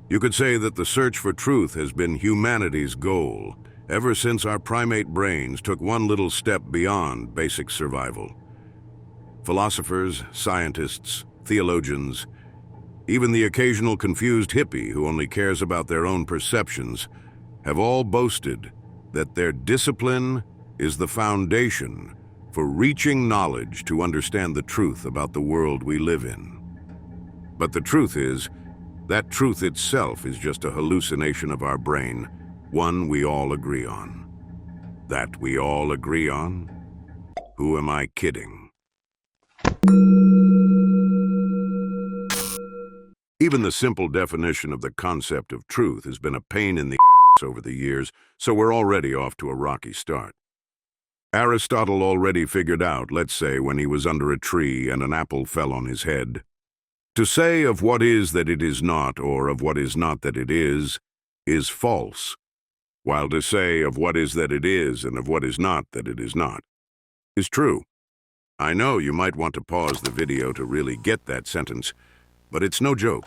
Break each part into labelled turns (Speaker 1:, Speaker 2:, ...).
Speaker 1: You could say that the search for truth has been humanity's goal, ever since our primate brains took one little step beyond basic survival. Philosophers, scientists, theologians, even the occasional confused hippie who only cares about their own perceptions, have all boasted that their discipline is the foundation for reaching knowledge to understand the truth about the world we live in. But the truth is, that truth itself is just a hallucination of our brain, one we all agree on. That we all agree on? Who am I kidding? Even the simple definition of the concept of truth has been a pain in the ass over the years, so we're already off to a rocky start. Aristotle already figured out, let's say, when he was under a tree and an apple fell on his head. To say of what is that it is not, or of what is not that it is false, while to say of what is that it is and of what is not that it is not, is true. I know you might want to pause the video to really get that sentence, but it's no joke.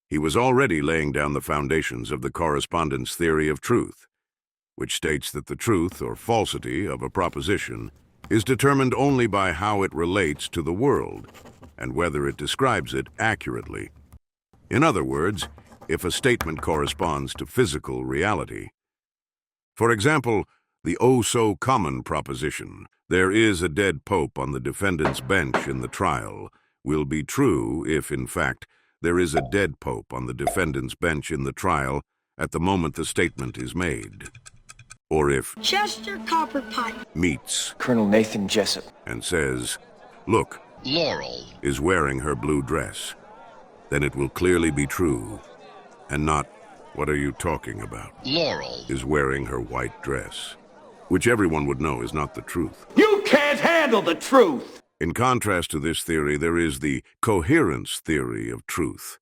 Speaker 1: He was already laying down the foundations of the correspondence theory of truth, which states that the truth or falsity of a proposition is determined only by how it relates to the world and whether it describes it accurately. In other words, if a statement corresponds to physical reality. For example, the oh-so-common proposition, "There is a dead pope on the defendant's bench in the trial," will be true if, in fact, there is a dead pope on the defendant's bench in the trial at the moment the statement is made. Or if
Speaker 2: Chester Copperpot
Speaker 3: meets Colonel Nathan Jessup
Speaker 1: and says, "Look,
Speaker 4: Laurel
Speaker 1: is wearing her blue dress," then it will clearly be true, and not, "What are you talking about?
Speaker 4: Laurel
Speaker 1: is wearing her white dress," which everyone would know is not the truth.
Speaker 5: You can't handle the truth!
Speaker 1: In contrast to this theory, there is the coherence theory of truth,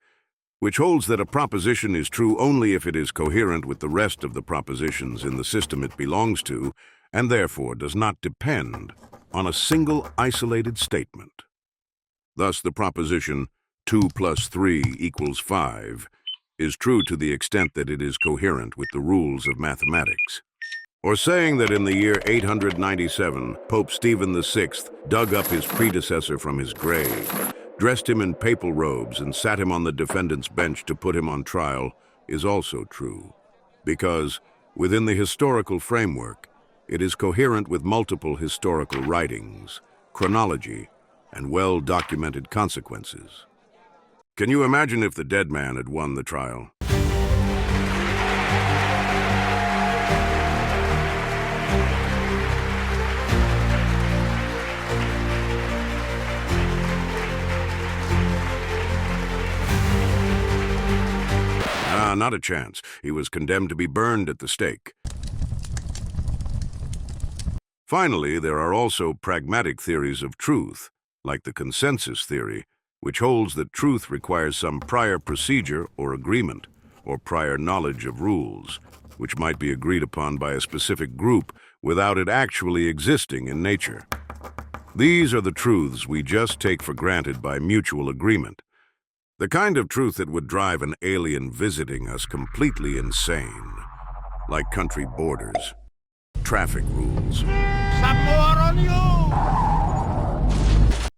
Speaker 1: which holds that a proposition is true only if it is coherent with the rest of the propositions in the system it belongs to, and therefore does not depend on a single isolated statement. Thus, the proposition 2 + 3 = 5 is true to the extent that it is coherent with the rules of mathematics. Or saying that in the year 897, Pope Stephen VI dug up his predecessor from his grave, dressed him in papal robes, and sat him on the defendant's bench to put him on trial is also true, because, within the historical framework, it is coherent with multiple historical writings, chronology, and well-documented consequences. Can you imagine if the dead man had won the trial? Not a chance. He was condemned to be burned at the stake. Finally, there are also pragmatic theories of truth, like the consensus theory, which holds that truth requires some prior procedure or agreement, or prior knowledge of rules, which might be agreed upon by a specific group without it actually existing in nature. These are the truths we just take for granted by mutual agreement. The kind of truth that would drive an alien visiting us completely insane, like country borders, traffic rules.
Speaker 5: Some more on you!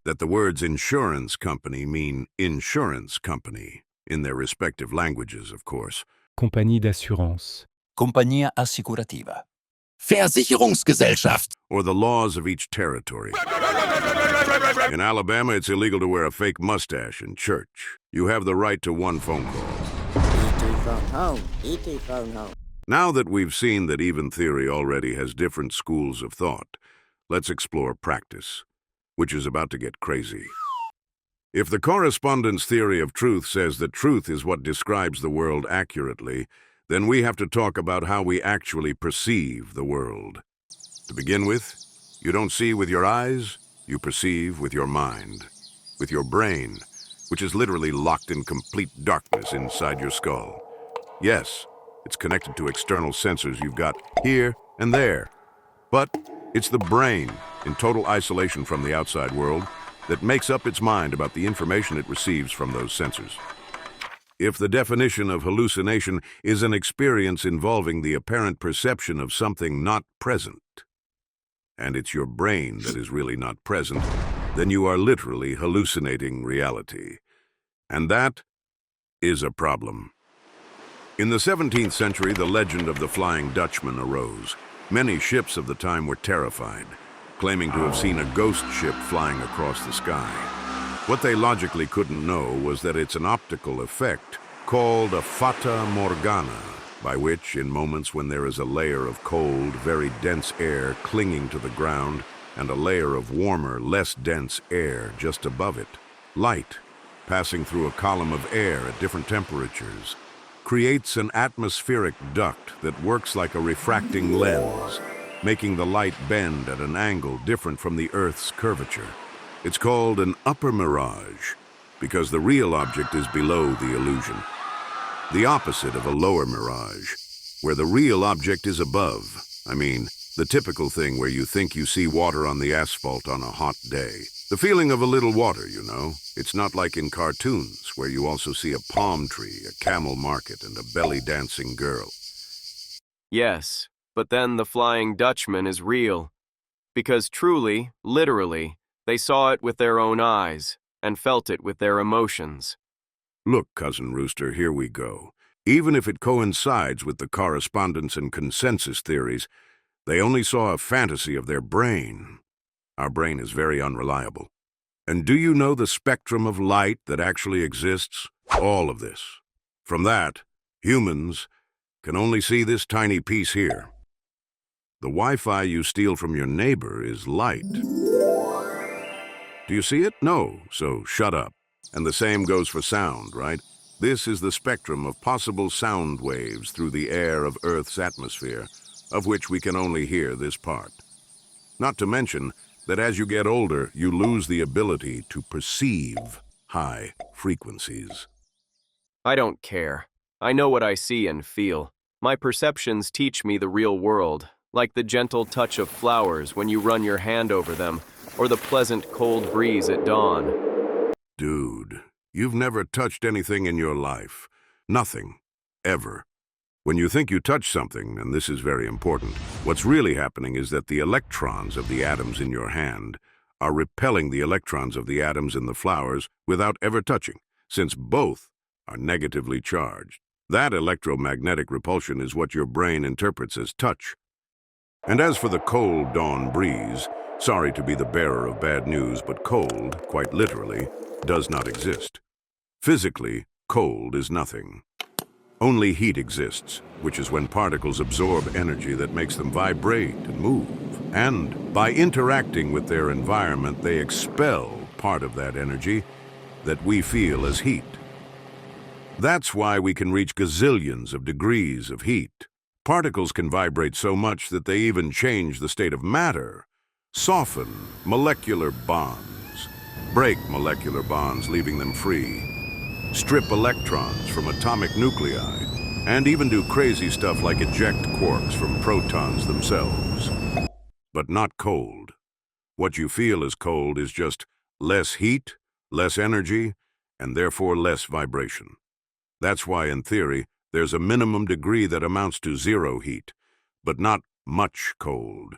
Speaker 1: That the words insurance company mean insurance company, in their respective languages, of course.
Speaker 6: Compagnie d'assurance.
Speaker 3: Compagnia assicurativa.
Speaker 4: Versicherungsgesellschaft.
Speaker 1: Or the laws of each territory. In Alabama, it's illegal to wear a fake mustache in church. You have the right to one phone call.
Speaker 2: E.T. phone home.
Speaker 1: Now that we've seen that even theory already has different schools of thought, let's explore practice, which is about to get crazy. If the correspondence theory of truth says that truth is what describes the world accurately, then we have to talk about how we actually perceive the world. To begin with, you don't see with your eyes, you perceive with your mind, with your brain, which is literally locked in complete darkness inside your skull. Yes, it's connected to external sensors you've got here and there. But it's the brain, in total isolation from the outside world, that makes up its mind about the information it receives from those sensors. if the definition of hallucination is an experience involving the apparent perception of something not present, and it's your brain that is really not present, then you are literally hallucinating reality. And that is a problem. In the 17th century, the legend of the Flying Dutchman arose. Many ships of the time were terrified, claiming to have seen a ghost ship flying across the sky. What they logically couldn't know was that it's an optical effect called a fata morgana, by which, in moments when there is a layer of cold, very dense air clinging to the ground and a layer of warmer, less dense air just above it, light, passing through a column of air at different temperatures, creates an atmospheric duct that works like a refracting lens, making the light bend at an angle different from the Earth's curvature. It's called an upper mirage because the real object is below the illusion. The opposite of a lower mirage, where the real object is above. I mean, the typical thing where you think you see water on the asphalt on a hot day. The feeling of a little water, you know. It's not like in cartoons, where you also see a palm tree, a camel market, and a belly-dancing girl.
Speaker 4: Yes, but then the Flying Dutchman is real. Because truly, literally, they saw it with their own eyes and felt it with their emotions.
Speaker 1: Look, Cousin Rooster, here we go. Even if it coincides with the correspondence and consensus theories, they only saw a fantasy of their brain. Our brain is very unreliable. And do you know the spectrum of light that actually exists? All of this. From that, humans can only see this tiny piece here. The Wi-Fi you steal from your neighbor is light. Do you see it? No, so shut up. And the same goes for sound, right? This is the spectrum of possible sound waves through the air of Earth's atmosphere, of which we can only hear this part. Not to mention that as you get older, you lose the ability to perceive high frequencies.
Speaker 4: I don't care. I know what I see and feel. My perceptions teach me the real world, like the gentle touch of flowers when you run your hand over them, or the pleasant cold breeze at dawn.
Speaker 1: Dude, you've never touched anything in your life. Nothing. Ever. When you think you touch something, and this is very important, what's really happening is that the electrons of the atoms in your hand are repelling the electrons of the atoms in the flowers without ever touching, since both are negatively charged. That electromagnetic repulsion is what your brain interprets as touch. And as for the cold dawn breeze, sorry to be the bearer of bad news, but cold, quite literally, does not exist. Physically, cold is nothing. Only heat exists, which is when particles absorb energy that makes them vibrate and move. And by interacting with their environment, they expel part of that energy that we feel as heat. That's why we can reach gazillions of degrees of heat. Particles can vibrate so much that they even change the state of matter, soften molecular bonds, break molecular bonds, leaving them free, strip electrons from atomic nuclei, and even do crazy stuff like eject quarks from protons themselves. But not cold. What you feel as cold is just less heat, less energy, and therefore less vibration. That's why, in theory, there's a minimum degree that amounts to zero heat, but not much cold.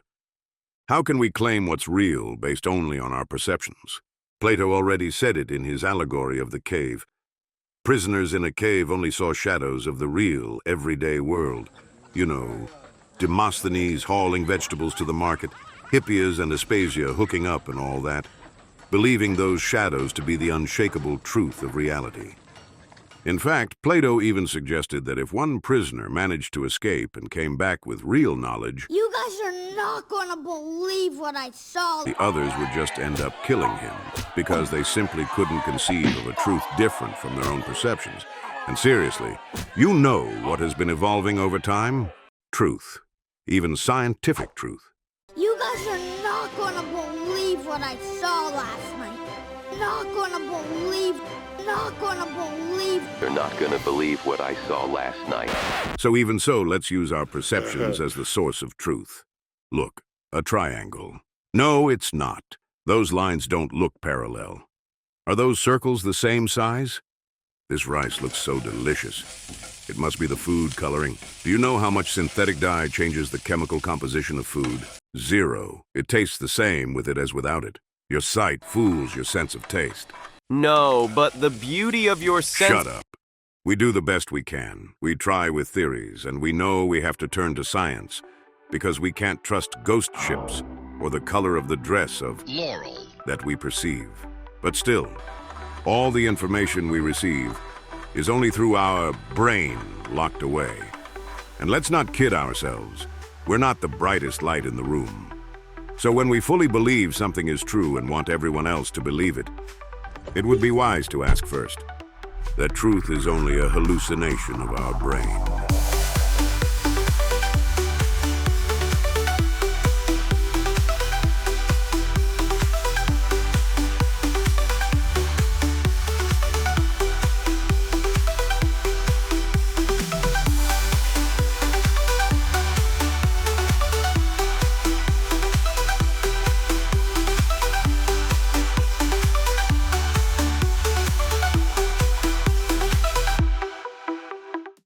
Speaker 1: How can we claim what's real based only on our perceptions? Plato already said it in his allegory of the cave. Prisoners in a cave only saw shadows of the real, everyday world. You know, Demosthenes hauling vegetables to the market, Hippias and Aspasia hooking up and all that, believing those shadows to be the unshakable truth of reality. In fact, Plato even suggested that if one prisoner managed to escape and came back with real knowledge,
Speaker 2: You guys are not gonna believe what I saw.
Speaker 1: the others would just end up killing him because they simply couldn't conceive of a truth different from their own perceptions. And seriously, you know what has been evolving over time? Truth. Even scientific truth.
Speaker 2: You guys are not gonna believe what I saw last night. Not gonna believe.
Speaker 7: They're not gonna believe what I saw last night.
Speaker 1: So even so, let's use our perceptions as the source of truth. Look, a triangle. No, it's not. Those lines don't look parallel. Are those circles the same size? This rice looks so delicious. It must be the food coloring. Do you know how much synthetic dye changes the chemical composition of food? 0. It tastes the same with it as without it. Your sight fools your sense of taste.
Speaker 4: No, but the beauty of your sense...
Speaker 1: Shut up. We do the best we can. We try with theories, and we know we have to turn to science, because we can't trust ghost ships or the color of the dress of
Speaker 8: Laurel
Speaker 1: that we perceive. But still, all the information we receive is only through our brain locked away. And let's not kid ourselves. We're not the brightest light in the room. So when we fully believe something is true and want everyone else to believe it, it would be wise to ask first that truth is only a hallucination of our brain.